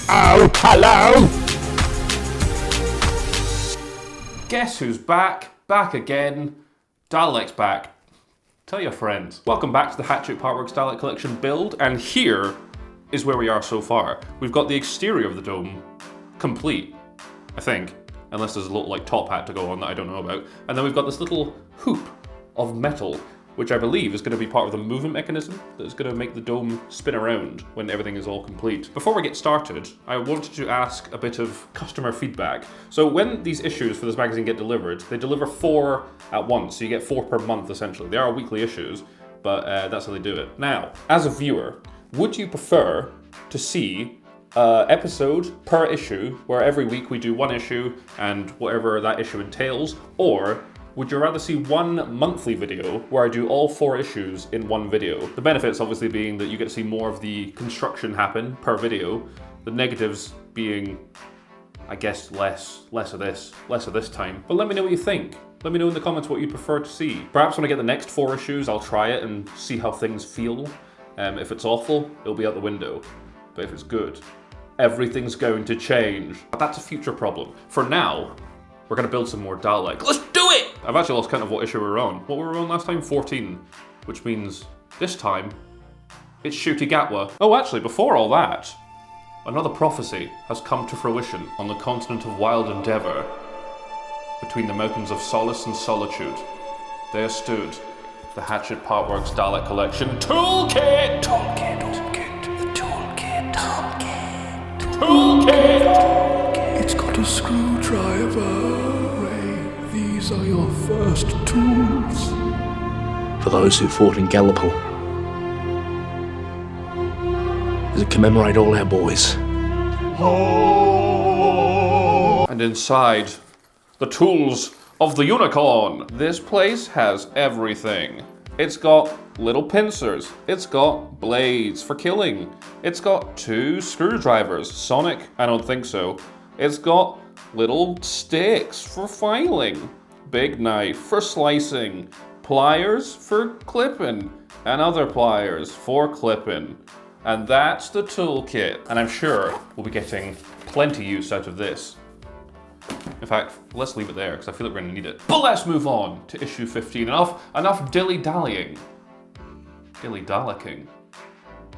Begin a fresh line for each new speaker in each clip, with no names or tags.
Oh, hello!
Guess who's back? Back again. Dalek's back. Tell your friends. Welcome back to the Hachette Partworks Dalek Collection build, and here is where we are so far. We've got the exterior of the dome complete, I think, unless there's a little like top hat to go on that I don't know about. And then we've got this little hoop of metal, which I believe is going to be part of the movement mechanism that is going to make the dome spin around when everything is all complete. Before we get started, I wanted to ask a bit of customer feedback. So when these issues for this magazine get delivered, they deliver 4 at once, so you get 4 per month essentially. They are weekly issues, but that's how they do it. Now, as a viewer, would you prefer to see episode per issue, where every week we do 1 issue and whatever that issue entails, or would you rather see 1 monthly video where I do all 4 issues in 1 video? The benefits obviously being that you get to see more of the construction happen per video. The negatives being, I guess, less of this time. But let me know what you think. Let me know in the comments what you prefer to see. Perhaps when I get the next 4 issues, I'll try it and see how things feel. If it's awful, it'll be out the window. But if it's good, everything's going to change. But that's a future problem. For now, we're gonna build some more Dalek. Let's do it! I've actually lost count of what issue we were on. What were we on last time? 14. Which means this time, it's Shooty-Gatwa. Oh, actually, before all that, another prophecy has come to fruition on the continent of wild endeavor. Between the mountains of solace and solitude, there stood the Hachette Partworks Dalek Collection Toolkit! Toolkit!
It's got a screwdriver, Ray. These are your first tools. For those who fought in Gallipoli. Does it commemorate all our boys?
And inside, the tools of the unicorn. This place has everything. It's got little pincers. It's got blades for killing. It's got 2 screwdrivers. Sonic? I don't think so. It's got little sticks for filing. Big knife for slicing. Pliers for clipping. And other pliers for clipping. And that's the toolkit. And I'm sure we'll be getting plenty use out of this. In fact, let's leave it there because I feel like we're gonna need it. But let's move on to issue 15. Enough dilly-dallying. Dilly-dallying.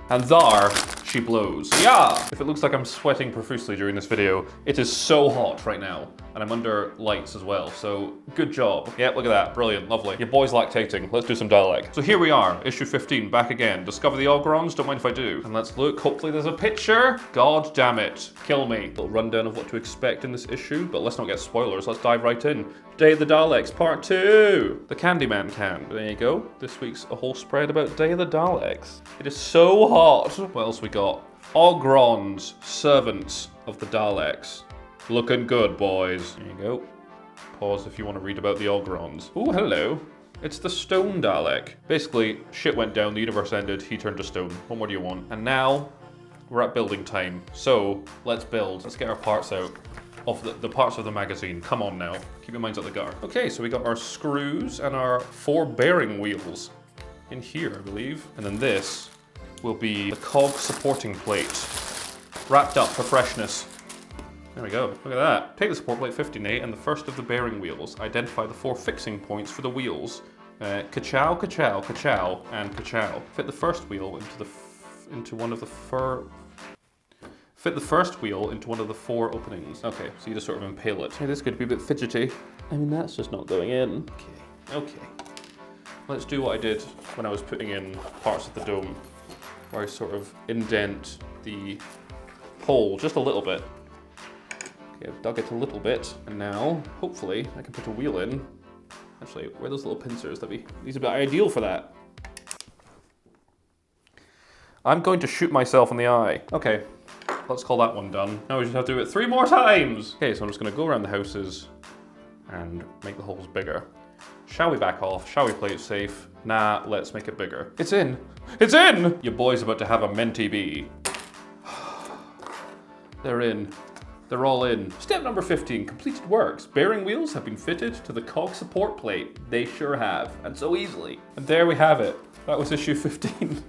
And there she blows. Yeah! If it looks like I'm sweating profusely during this video, it is so hot right now. And I'm under lights as well, so good job. Yeah, look at that, brilliant, lovely. Your boy's lactating, let's do some Dalek. So here we are, issue 15, back again. Discover the Ogrons, don't mind if I do. And let's look, hopefully there's a picture. God damn it, kill me. A little rundown of what to expect in this issue, but let's not get spoilers, let's dive right in. Day of the Daleks, part 2. The Candyman can, there you go. This week's a whole spread about Day of the Daleks. It is so hot. What else we got? Ogrons, servants of the Daleks. Looking good, boys. There you go. Pause if you want to read about the Ogrons. Oh, hello. It's the Stone Dalek. Basically, shit went down, the universe ended, he turned to stone. What more do you want? And now, we're at building time. So, let's build. Let's get our parts out of the parts of the magazine. Come on now. Keep your minds at the guard. Okay, so we got our screws and our 4 bearing wheels in here, I believe. And then this will be the cog supporting plate, wrapped up for freshness. There we go, look at that. Take the support plate 15A and the first of the bearing wheels. Identify the 4 fixing points for the wheels. Ka-chow, ka-chow, ka-chow, and ka-chow. Fit the first wheel into one of the 4 openings. Okay, so you just sort of impale it. Hey, this could be a bit fidgety. I mean, that's just not going in. Okay. Let's do what I did when I was putting in parts of the dome, where I sort of indent the hole just a little bit. Okay, I've dug it a little bit, and now, hopefully, I can put a wheel in. Actually, where are those little pincers? These would be ideal for that. I'm going to shoot myself in the eye. Okay, let's call that one done. Now we just have to do it 3 more times! Okay, so I'm just gonna go around the houses and make the holes bigger. Shall we back off? Shall we play it safe? Nah, let's make it bigger. It's in! It's in! Your boy's about to have a mentee bee. They're in. They're all in. Step number 15, completed works. Bearing wheels have been fitted to the cog support plate. They sure have, and so easily. And there we have it. That was issue 15.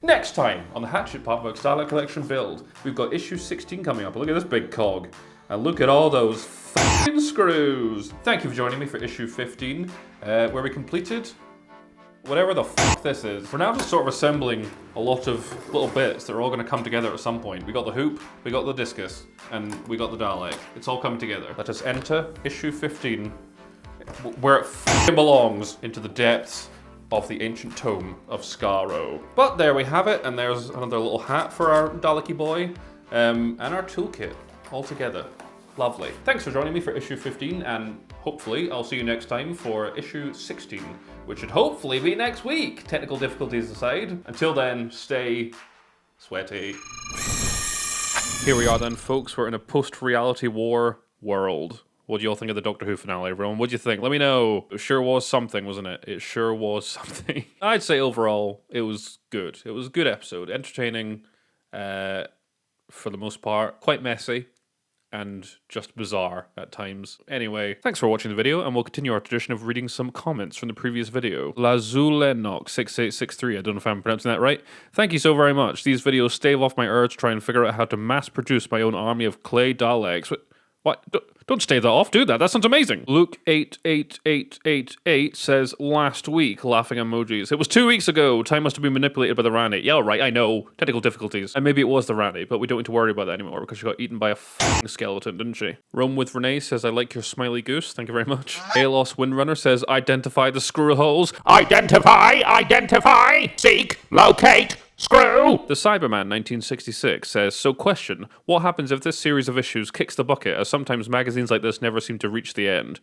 Next time on the Hachette Partworks Dalek Collection build, we've got issue 16 coming up. Look at this big cog. And look at all those f***ing screws. Thank you for joining me for issue 15, where we completed whatever the f*** this is. We're now just sort of assembling a lot of little bits that are all going to come together at some point. We got the hoop, we got the discus, and we got the Dalek. It's all coming together. Let us enter issue 15, where it f***ing belongs, into the depths of the ancient tome of Skaro. But there we have it, and there's another little hat for our Daleki boy, and our toolkit all together. Lovely. Thanks for joining me for issue 15, and hopefully I'll see you next time for issue 16, which should hopefully be next week, technical difficulties aside. Until then, stay sweaty. Here we are then, folks. We're in a post-reality war world. What do you all think of the Doctor Who finale, everyone? What do you think? Let me know. It sure was something, wasn't it? It sure was something. I'd say overall, it was good. It was a good episode. Entertaining, for the most part. Quite messy, and just bizarre at times. Anyway, thanks for watching the video, and we'll continue our tradition of reading some comments from the previous video. Lazulenok6863, I don't know if I'm pronouncing that right. Thank you so very much. These videos stave off my urge to try and figure out how to mass produce my own army of clay Daleks. What? Don't stave that off, do that. That sounds amazing. Luke88888 says, last week, laughing emojis. It was 2 weeks ago. Time must have been manipulated by the Rani. Yeah, right, I know. Technical difficulties. And maybe it was the Rani, but we don't need to worry about that anymore because she got eaten by a f***ing skeleton, didn't she? Rome with Renee says, I like your smiley goose. Thank you very much. Alos Windrunner says, identify the screw holes.
Identify, seek, locate, screw!
The Cyberman 1966 says, so question, what happens if this series of issues kicks the bucket, as sometimes magazines like this never seem to reach the end?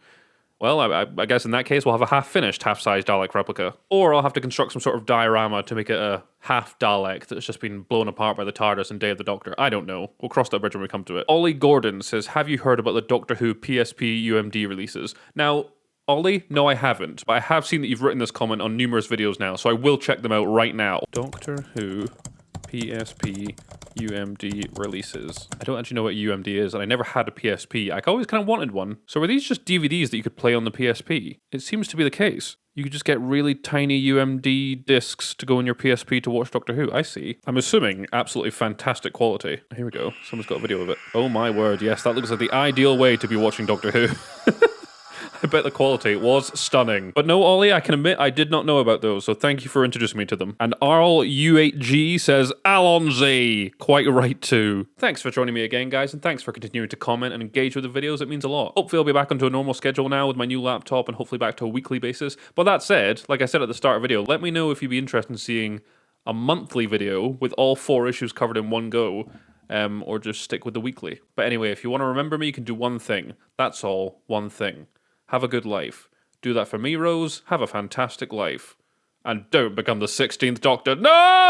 Well, I guess in that case we'll have a half-finished, half-sized Dalek replica. Or I'll have to construct some sort of diorama to make it a half-Dalek that's just been blown apart by the TARDIS in Day of the Doctor. I don't know. We'll cross that bridge when we come to it. Ollie Gordon says, have you heard about the Doctor Who PSP UMD releases? Now, Ollie, no I haven't, but I have seen that you've written this comment on numerous videos now, so I will check them out right now. Doctor Who PSP UMD releases. I don't actually know what UMD is, and I never had a PSP. I always kind of wanted one. So were these just DVDs that you could play on the PSP? It seems to be the case. You could just get really tiny UMD discs to go on your PSP to watch Doctor Who. I see. I'm assuming absolutely fantastic quality. Here we go. Someone's got a video of it. Oh my word, yes, that looks like the ideal way to be watching Doctor Who. I bet the quality was stunning. But no, Ollie, I can admit I did not know about those, so thank you for introducing me to them. And Arl U8G says, Alonzi! Quite right too. Thanks for joining me again, guys, and thanks for continuing to comment and engage with the videos. It means a lot. Hopefully I'll be back onto a normal schedule now with my new laptop and hopefully back to a weekly basis. But that said, like I said at the start of the video, let me know if you'd be interested in seeing a monthly video with all 4 issues covered in one go. Or just stick with the weekly. But anyway, if you want to remember me, you can do one thing. That's all. One thing. Have a good life. Do that for me, Rose. Have a fantastic life. And don't become the 16th Doctor. No!